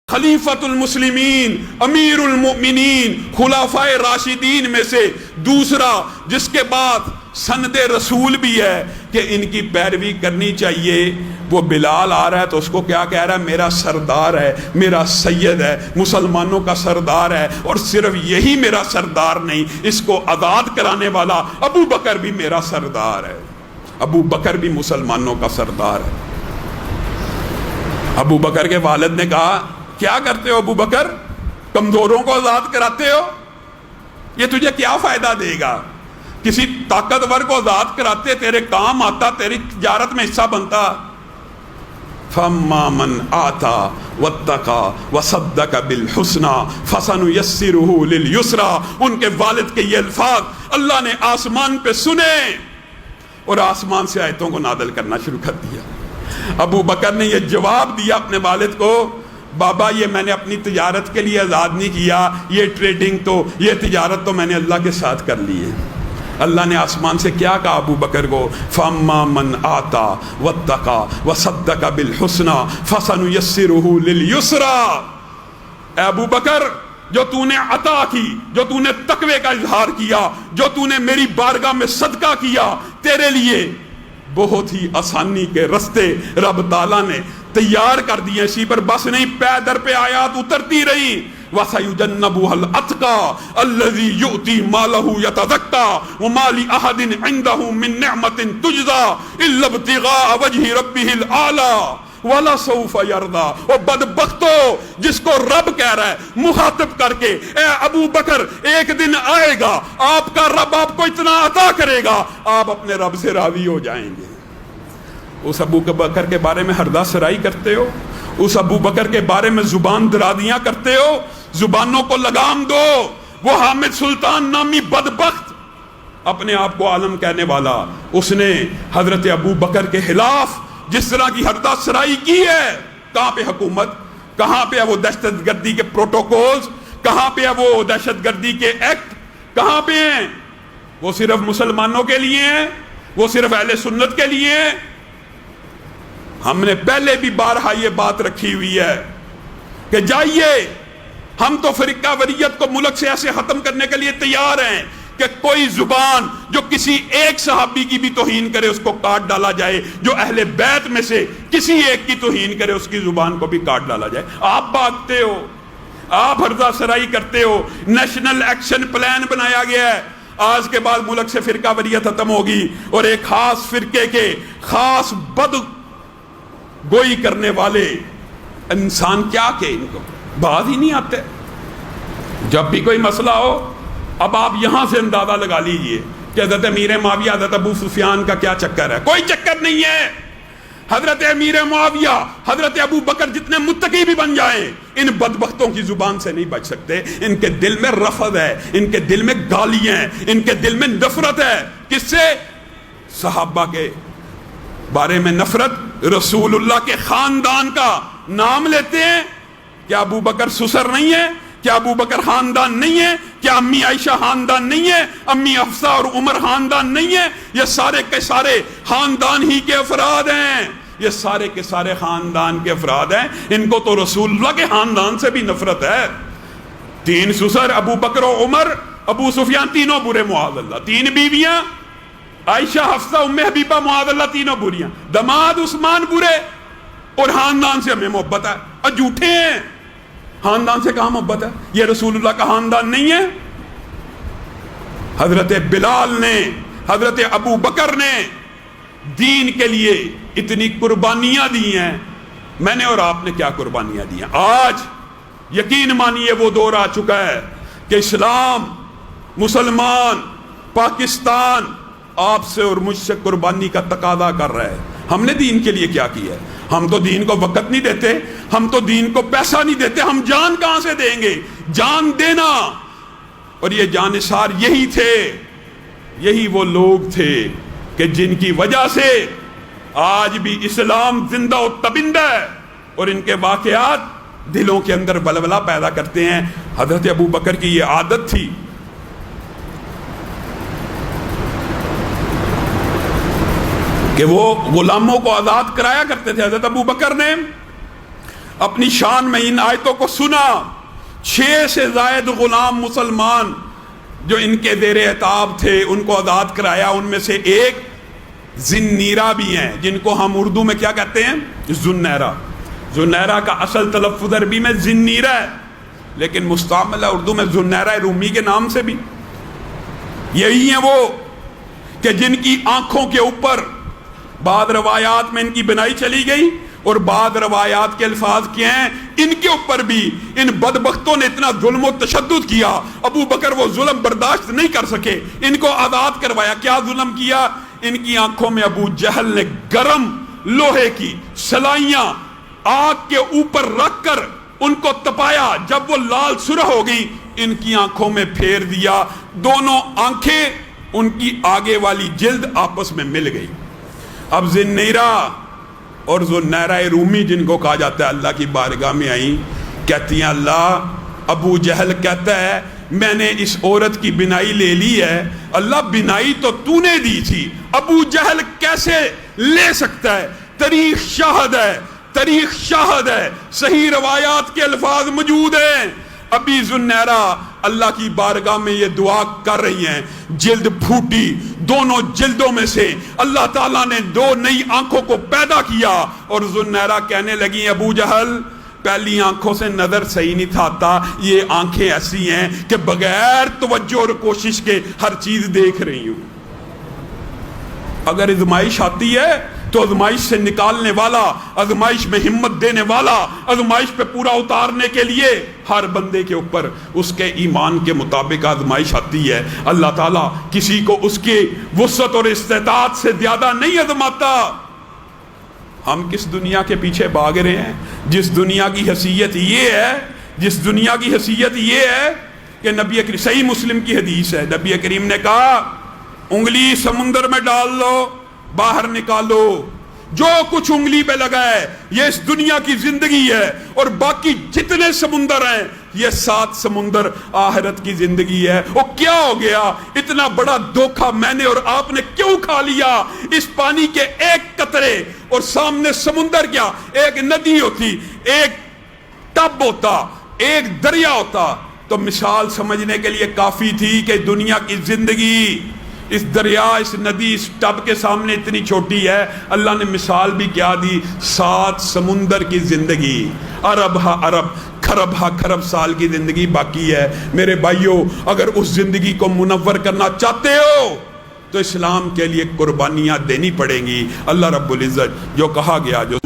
خلیفۃ المسلمین، امیر المؤمنین، خلفائے راشدین میں سے دوسرا جس کے بعد سند رسول بھی ہے کہ ان کی پیروی کرنی چاہیے، وہ بلال آ رہا ہے تو اس کو کیا کہہ رہا ہے؟ میرا سردار ہے، میرا سید ہے، مسلمانوں کا سردار ہے، اور صرف یہی میرا سردار نہیں، اس کو آزاد کرانے والا ابو بکر بھی میرا سردار ہے، ابو بکر بھی مسلمانوں کا سردار ہے۔ ابو بکر کے والد نے کہا کیا کرتے ہو ابو بکر؟ کمزوروں کو آزاد کراتے ہو؟ یہ تجھے کیا فائدہ دے گا؟ کسی طاقتور کو آزاد کراتے تیرے کام آتا، تیری تجارت میں حصہ بنتا۔ فَأَمَّا مَنْ آتَى وَاتَّقَى وَصَدَّقَ بِالْحُسْنَى فَسَنُيَسِّرُهُ لِلْيُسْرَى۔ ان کے والد کے یہ الفاظ اللہ نے آسمان پہ سنے اور آسمان سے آیتوں کو نازل کرنا شروع کر دیا۔ ابو بکر نے یہ جواب دیا اپنے والد کو، بابا یہ میں نے اپنی تجارت کے لیے آزاد نہیں کیا، یہ ٹریڈنگ تو، یہ تجارت تو میں نے اللہ کے ساتھ کر لی ہے۔ اللہ نے آسمان سے کیا کہا ابو بکر کو؟ فَأَمَّا مَنْ آتَى وَاتَّقَى وَصَدَّقَ بِالْحُسْنَى فَسَنُيَسِّرُهُ لِلْيُسْرَى۔ اے ابو بکر، جو تو نے عطا کی، جو تو نے تقوی کا اظہار کیا، جو تو نے میری بارگاہ میں صدقہ کیا، تیرے لیے بہت ہی آسانی کے رستے رب تعالیٰ نے تیار کر دیے۔ اسی پر بس نہیں، پے در پہ آیات اترتی رہی۔ وَسَيُجَنَّبُهَا الْأَتْقَى الَّذِي يُؤْتِي مَالَهُ يَتَزَكَّى وَمَا لِأَحَدٍ عِندَهُ مِن نِّعْمَةٍ تُجْزَى إِلَّا ابْتِغَاءَ وَجْهِ رَبِّهِ الْأَعْلَى وَلَسَوْفَ يَرْضَى۔ اور بدبختو، جس کو رب کہہ رہا ہے مخاطب کر کے، اے ابو بکر ایک دن آئے گا آپ کا رب آپ کو اتنا عطا کرے گا، آپ اپنے رب سے راضی ہو جائیں گے۔ اس ابو بکر کے بارے میں ہردہ سرائی کرتے ہو، اس ابو بکر کے بارے میں زبان درازیاں کرتے ہو، زبانوں کو لگام دو۔ وہ حامد سلطان نامی بدبخت، اپنے آپ کو عالم کہنے والا، اس نے حضرت ابو بکر کے خلاف جس طرح کی ہردہ سرائی کی ہے، کہاں پہ حکومت، کہاں پہ ہے وہ دہشت گردی کے پروٹوکولز، کہاں پہ ہے وہ دہشت گردی کے ایکٹ، کہاں پہ ہیں؟ وہ صرف مسلمانوں کے لیے ہیں، وہ صرف اہل سنت کے لیے ہیں۔ ہم نے پہلے بھی بارہا یہ بات رکھی ہوئی ہے کہ جائیے، ہم تو فرقہ واریت کو ملک سے ایسے ختم کرنے کے لیے تیار ہیں کہ کوئی زبان جو کسی ایک صحابی کی بھی توہین کرے اس کو کاٹ ڈالا جائے، جو اہل بیت میں سے کسی ایک کی توہین کرے اس کی زبان کو بھی کاٹ ڈالا جائے۔ آپ بھاگتے ہو، آپ ہردہ سرائی کرتے ہو۔ نیشنل ایکشن پلان بنایا گیا ہے، آج کے بعد ملک سے فرقہ واریت ختم ہوگی، اور ایک خاص فرقے کے خاص بد گوئی کرنے والے انسان کیا کہ ان کو بات ہی نہیں آتے۔ جب بھی کوئی مسئلہ ہو، اب آپ یہاں سے اندازہ لگا لیجئے کہ حضرت امیر معاویہ حضرت ابو سفیان کا کیا چکر ہے۔ کوئی چکر نہیں ہے۔ حضرت امیر معاویہ، حضرت ابو بکر جتنے متقی بھی بن جائیں، ان بدبختوں کی زبان سے نہیں بچ سکتے۔ ان کے دل میں رفض ہے، ان کے دل میں گالیاں ہیں، ان کے دل میں نفرت ہے۔ کس سے؟ صحابہ کے بارے میں نفرت، رسول اللہ کے خاندان کا نام لیتے ہیں۔ کیا ابو بکر سسر نہیں ہے؟ کیا ابو بکر خاندان نہیں ہے؟ کیا امی عائشہ خاندان نہیں ہے؟ امی حفصہ اور عمر خاندان نہیں ہے؟ یہ سارے کے سارے خاندان ہی کے افراد ہیں، یہ سارے کے سارے خاندان کے افراد ہیں۔ ان کو تو رسول اللہ کے خاندان سے بھی نفرت ہے۔ تین سسر، ابو بکر و عمر، ابو سفیان، تینوں برے معاذ اللہ۔ تین بیویاں، عائشہ، حفصہ، ام حبیبہ، معاذ اللہ تینوں بریاں۔ دماد عثمان برے، اور خاندان سے ہمیں محبت ہے۔ اور جھوٹے ہیں، خاندان سے کہاں محبت ہے؟ یہ رسول اللہ کا خاندان نہیں ہے۔ حضرت بلال نے، حضرت ابو بکر نے دین کے لیے اتنی قربانیاں دی ہیں، میں نے اور آپ نے کیا قربانیاں دی ہیں؟ آج یقین مانیے وہ دور آ چکا ہے کہ اسلام، مسلمان، پاکستان آپ سے اور مجھ سے قربانی کا تقاضا کر رہا ہے۔ ہم نے دین کے لیے کیا کیا ہے؟ ہم تو دین کو وقت نہیں دیتے، ہم تو دین کو پیسہ نہیں دیتے، ہم جان کہاں سے دیں گے؟ جان دینا، اور یہ جانثار یہی تھے، یہی وہ لوگ تھے کہ جن کی وجہ سے آج بھی اسلام زندہ و تبند ہے، اور ان کے واقعات دلوں کے اندر ولولہ پیدا کرتے ہیں۔ حضرت ابو بکر کی یہ عادت تھی کہ وہ غلاموں کو آزاد کرایا کرتے تھے۔ حضرت ابو بکر نے اپنی شان میں ان آیتوں کو سنا. 6 سے زائد غلام مسلمان جو ان کے زیر اعتاب تھے ان کو آزاد کرایا. ان میں سے ایک ذنیرہ بھی ہیں جن کو ہم اردو میں کیا کہتے ہیں؟ ذنیرہ. ذنیرہ کا اصل تلفظ عربی میں ذنیرہ ہے لیکن مستعمل ہے اردو میں ذنیرہ رومی کے نام سے بھی. یہی ہیں وہ کہ جن کی آنکھوں کے اوپر بعض روایات میں ان کی بنائی چلی گئی اور بعض روایات کے الفاظ کیے ہیں ان کے اوپر بھی ان بدبختوں نے اتنا ظلم و تشدد کیا. ابو بکر وہ ظلم برداشت نہیں کر سکے, ان کو آزاد کروایا. کیا ظلم کیا؟ ان کی آنکھوں میں ابو جہل نے گرم لوہے کی سلائیاں آگ کے اوپر رکھ کر ان کو تپایا. جب وہ لال سرخ ہو گئی ان کی آنکھوں میں پھیر دیا. دونوں آنکھیں ان کی آگے والی جلد آپس میں مل گئی. اب ذنیرہ اور ذنیرہ رومی جن کو کہا جاتا ہے اللہ کی بارگاہ میں آئیں, کہتی ہیں اللہ, ابو جہل کہتا ہے میں نے اس عورت کی بنائی لے لی ہے. اللہ بنائی تو تو نے دی تھی, ابو جہل کیسے لے سکتا ہے؟ تاریخ شاہد ہے, تاریخ شاہد ہے, صحیح روایات کے الفاظ موجود ہیں. ابھی ذنیرہ اللہ کی بارگاہ میں یہ دعا کر رہی ہیں, جلد پھوٹی, دونوں جلدوں میں سے اللہ تعالیٰ نے 2 نئی آنکھوں کو پیدا کیا. اور ذنیرہ کہنے لگی ابو جہل پہلی آنکھوں سے نظر صحیح نہیں تھا آتا, یہ آنکھیں ایسی ہیں کہ بغیر توجہ اور کوشش کے ہر چیز دیکھ رہی ہوں. اگر ازمائش آتی ہے تو ازمائش سے نکالنے والا, ازمائش میں ہمت دینے والا, ازمائش پہ پورا اتارنے کے لیے ہر بندے کے اوپر اس کے ایمان کے مطابق ازمائش آتی ہے. اللہ تعالیٰ کسی کو اس کی وسعت اور استعداد سے زیادہ نہیں ازماتا. ہم کس دنیا کے پیچھے بھاگ رہے ہیں جس دنیا کی حیثیت یہ ہے, جس دنیا کی حیثیت یہ ہے کہ نبی کریم, صحیح مسلم کی حدیث ہے, نبی کریم نے کہا انگلی سمندر میں ڈال لو باہر نکالو, جو کچھ انگلی پہ لگا ہے یہ اس دنیا کی زندگی ہے اور باقی جتنے سمندر ہیں یہ 7 سمندر آخرت کی زندگی ہے. وہ کیا ہو گیا؟ اتنا بڑا دھوکہ میں نے اور آپ نے کیوں کھا لیا؟ اس پانی کے ایک قطرے اور سامنے سمندر, کیا ایک ندی ہوتی, ایک ٹب ہوتا, ایک دریا ہوتا تو مثال سمجھنے کے لیے کافی تھی کہ دنیا کی زندگی اس دریا, اس ندی, اس ٹب کے سامنے اتنی چھوٹی ہے. اللہ نے مثال بھی کیا دی, 7 سمندر کی زندگی, ارب ہا ارب, کھرب ہا کھرب سال کی زندگی باقی ہے. میرے بھائیوں, اگر اس زندگی کو منور کرنا چاہتے ہو تو اسلام کے لیے قربانیاں دینی پڑیں گی. اللہ رب العزت جو کہا گیا, جو